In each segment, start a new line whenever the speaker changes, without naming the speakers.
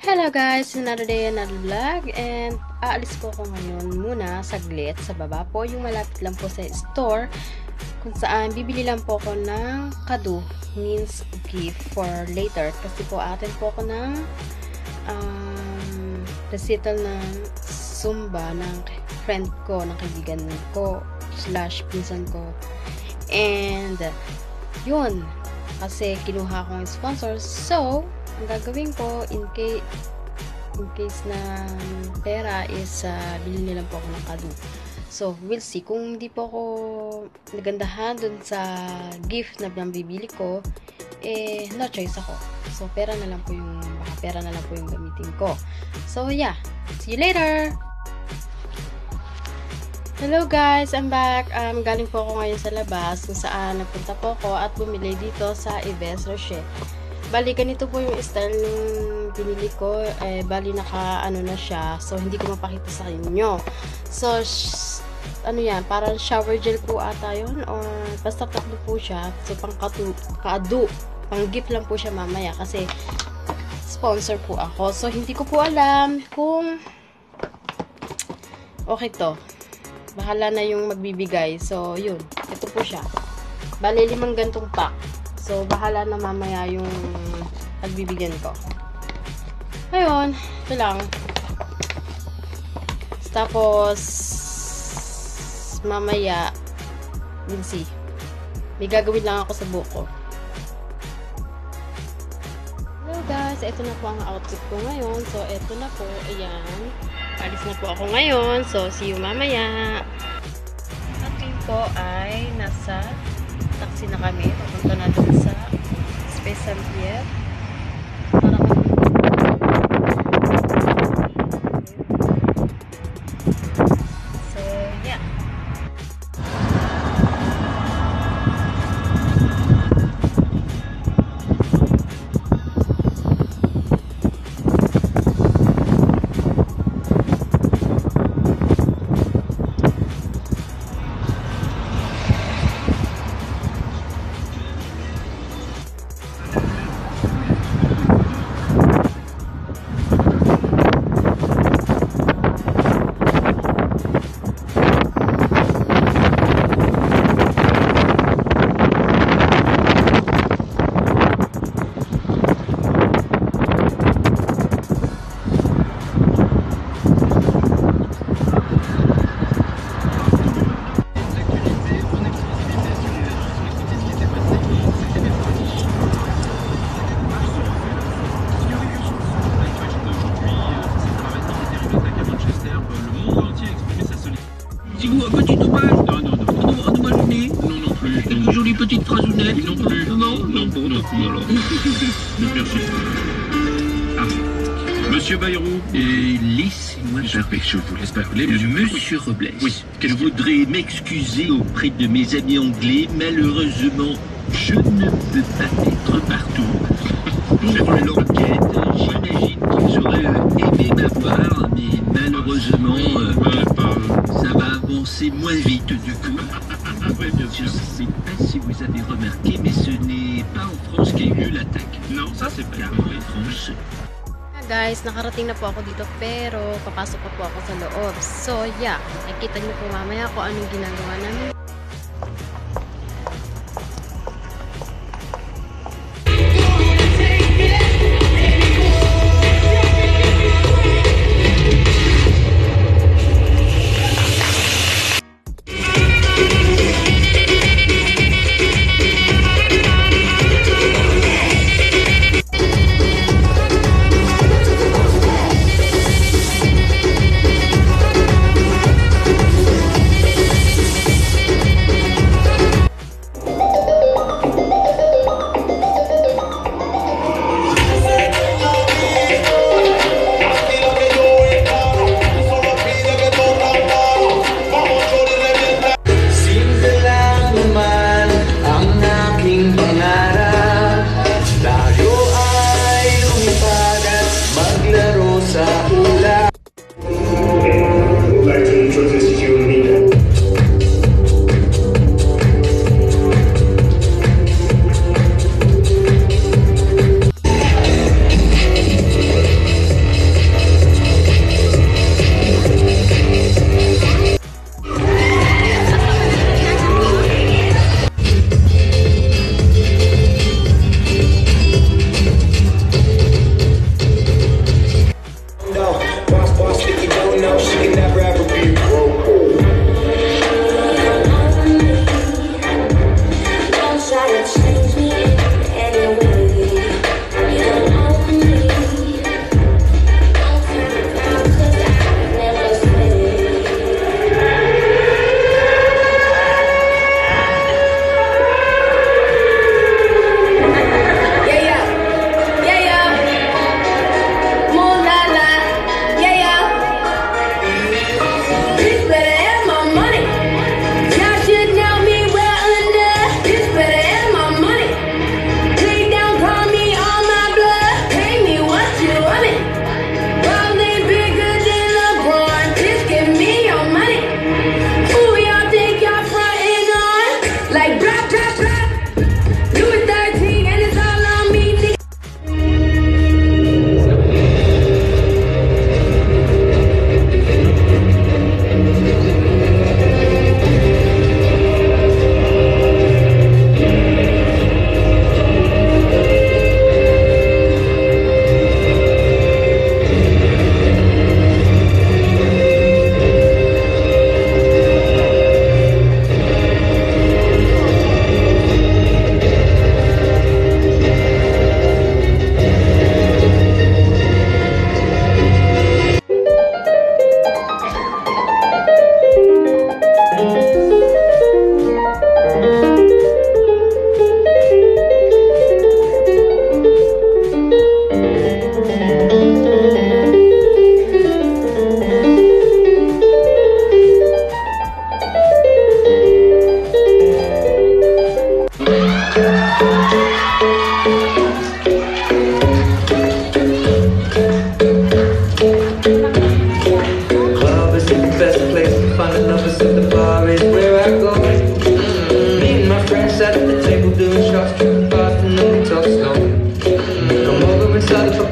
Hello guys! Another day, another vlog. And aalis po ako ngayon muna saglit sa baba po. Yung malapit lang po sa store kung saan bibili lang po ako ng kado, means gift for later. Kasi po atin po ako ng recital ng Zumba ng friend ko, ng kaibigan ko / pinsan ko. And yun, kasi kinuha ko yung sponsor. So ang gagawin ko in case na pera is bilhin nilang po ako ng kado. So we'll see. Kung hindi po ako nagandahan dun sa gift na bibili ko, no choice ako. So pera na lang po yung gamitin ko. So yeah, see you later. Hello guys, I'm back. Galing po ako ngayon sa labas kung saan nagpunta po ako at bumili dito sa Yves Rocher. Bali, ganito po yung style ng binili ko. Bali, naka-ano na siya. So, hindi ko mapakita sa inyo. So, ano yan? Parang shower gel po ata yun. Or, basta tatlo po siya. So, pang-kado. Pang-gift lang po siya mamaya. Kasi, sponsor po ako. So, hindi ko po alam kung okay to. Bahala na yung magbibigay. So, yun. Ito po siya. Bali, 5 gantong pack. So, bahala na mamaya yung pagbibigyan ko. Ayun, ito lang. Tapos, mamaya, we'll see. May gagawin lang ako sa buko. Hello guys, ito na po ang outfit ko ngayon. So, ito na po, ayan. Alis na po ako ngayon. So, see you mamaya. At yun po ay nasa taxi na kami. Papunta na dun sa Space Sampier. Para so, yeah.
Petite hommage. Non, dommage nez. Non plus. Quelques jolies petites phrasounnettes. Non plus. Non plus alors. Merci. Monsieur Bayrou, laissez-moi je vous laisse parler. Monsieur Robles, oui. Je voudrais m'excuser auprès de mes amis anglais. Malheureusement, je ne peux pas être partout. Pour l'enquête, j'imagine qu'ils auraient aimé m'avoir, mais malheureusement, ça va avancer moins vite du coup. Je ne sais pas si vous avez remarqué, mais ce n'est pas en France qu'il y a eu l'attaque. Non, ça c'est pas en France.
Guys, nakarating na po ako dito pero papasok pa po ako sa loob. So yeah, nakikita niyo po mamaya kung anong ginagawa namin.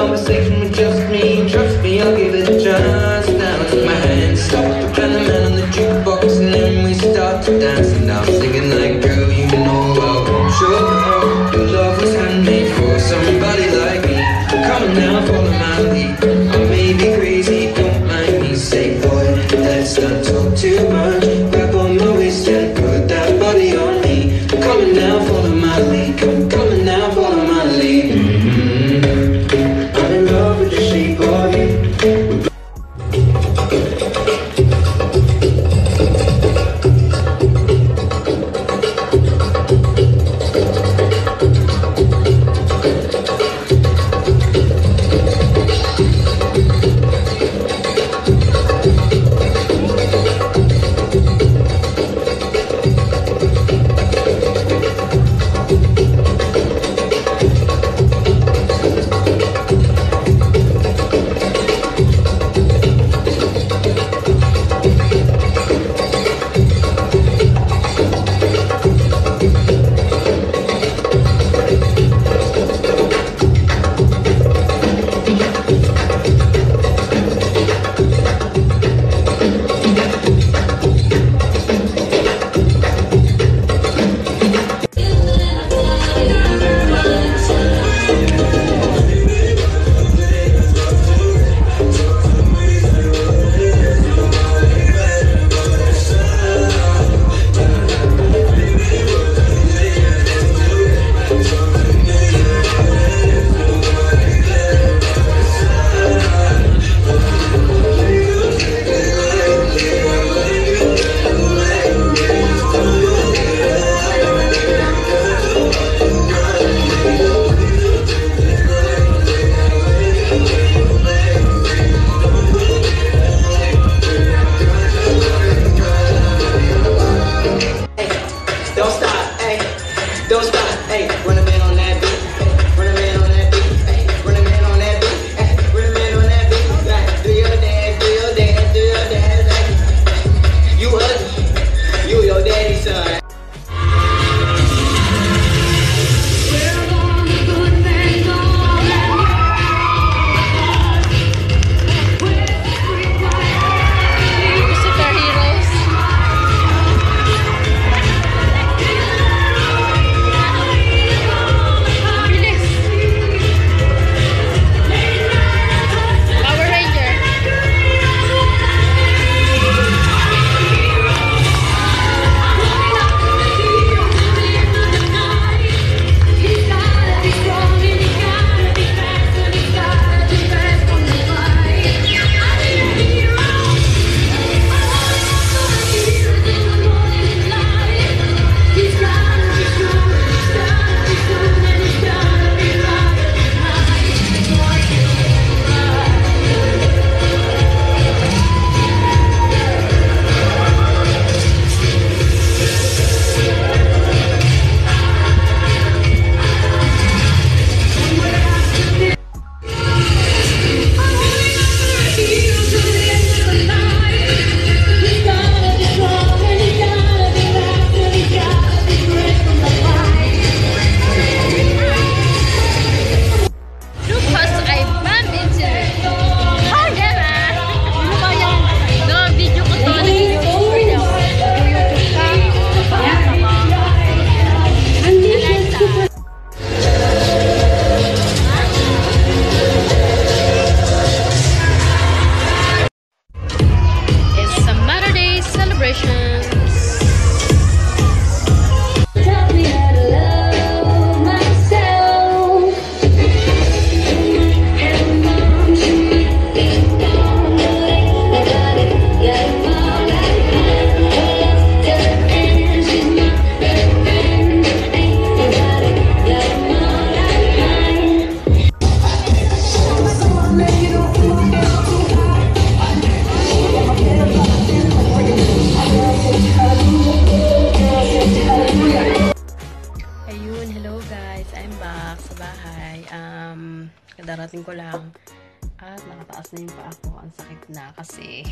conversation with just me. Trust me, I'll give it a chance. Now take my hand, stop the band, the man on the jukebox, and then we start to dance. And I'm singing like, girl, you know I want your love. Your love was handmade for somebody like me. Come on now, follow my lead. I may be crazy, don't mind me. Say, boy, let's not talk too much. Grab on my waist and put that body on me. Come on now, follow my lead. Come on now, follow my lead. I'm in love with the shape of you. Don't stop, hey, don't stop, hey, run a man on that beat, run a man on that beat, hey, run a man on that beat, hey, run a man on that beat, like, do your dance, do your dance, do your dance, like, you ugly, you your daddy's son.
Kadarating ko lang at nakataas na yung paa ko. Ang sakit na kasi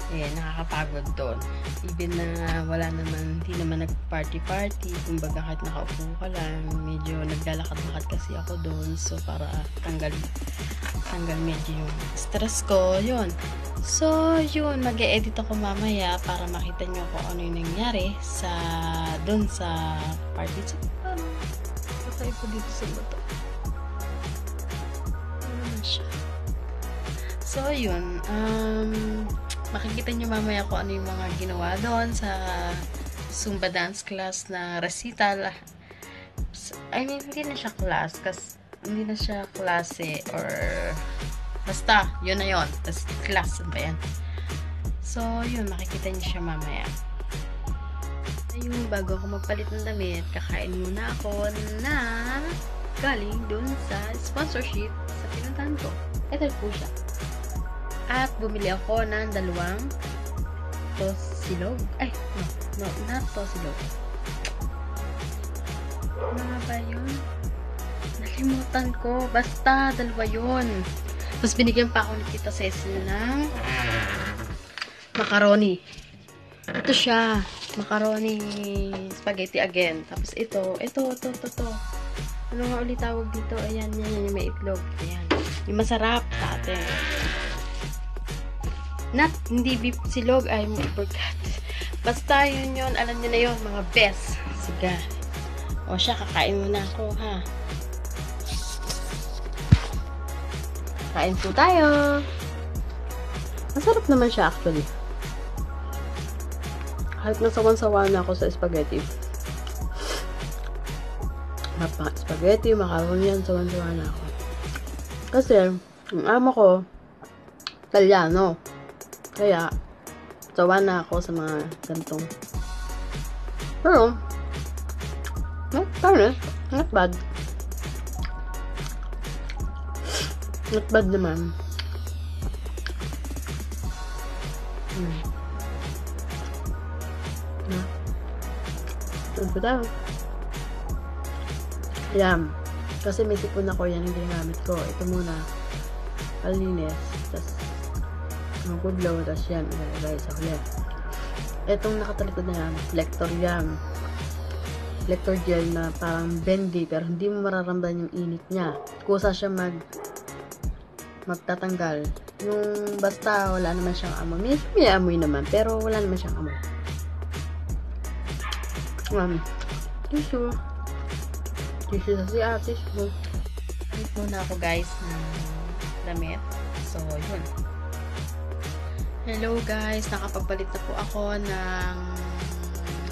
Nakakapagod doon. Even na wala naman, hindi naman nag-party-party, kumbaga kahit nakaupo ka lang, medyo naglalakad-lakad kasi ako doon, so para tanggal medyo yung stress ko, yun. So, yun, mag-e-edit ako mamaya para makita nyo kung ano yung nangyari doon sa party. So, patay ko dito sa bato. Ano naman siya? So, yun, makikita nyo mamaya kung ano yung mga ginawa doon sa Zumba dance class na recital. I mean, hindi na siya klase or basta, yun na yun. Tapos class, ano ba yan? So, yun, makikita nyo siya mamaya. Ayun, bago ako magpalit ng damit, kakain muna ako na galing dun sa sponsorship sa pinuntahan ko. Ito po siya. At bumili ako ng 2 tosilog. Ay, no, not tosilog. Ano nga ba yun? Nalimutan ko. Basta, 2 yun. Tapos binigyan pa ako ni Tita Cecil ng macaroni. Ito siya. Macaroni spaghetti again. Tapos ito. Ano nga ulit tawag dito? Ayan, yung may itlog. Ayan. Yung masarap sa atin. Hindi beef silog, ay may forgot. Basta yun, alam nyo na yun, mga best. Sige. O siya, kakain muna ako, ha. Kain po tayo. Masarap naman siya, actually. Kahit nasawan-sawa na ako sa spaghetti. Spaghetti, macaroni yan, sawan-sawa na ako. Kasi, ang amo ko, Italiano. Kaya, sawa na ako sa mga gantong. Pero, not bad. Not bad naman. Ito po tayo. Ayan. Kasi may sipon ako, yan ang ginamit ko. Ito muna. Palinis. Tapos, magudlaw, tapos yan, ilalagay sa huli. Etong nakatalikod na yan, Flector yan. Flector gel na parang bendy, pero hindi mo mararamdaman yung init niya. Kusa siya magtatanggal. Yung basta, wala naman siyang amoy. May amoy naman, pero wala naman siyang amoy. Tissue. Tissue sa siya, tissue. Wait muna ako guys ng damit. So, yun. Hello guys, nakapagpalit na po ako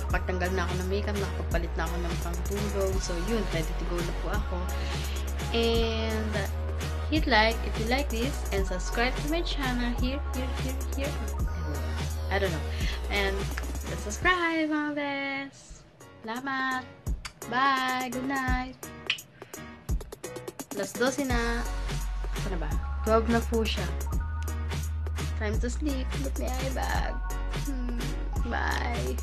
nakapagtanggal na ako ng makeup, nakapagpalit na ako ng pangtulog. So yun, ready to go na po ako. And hit like if you like this and subscribe to my channel here. I don't know. And let's subscribe mga best. Salamat. Bye. Good night. Alas 12 na. Ano ba? 12 na po siya. Time to sleep. Look my eye bag. Bye.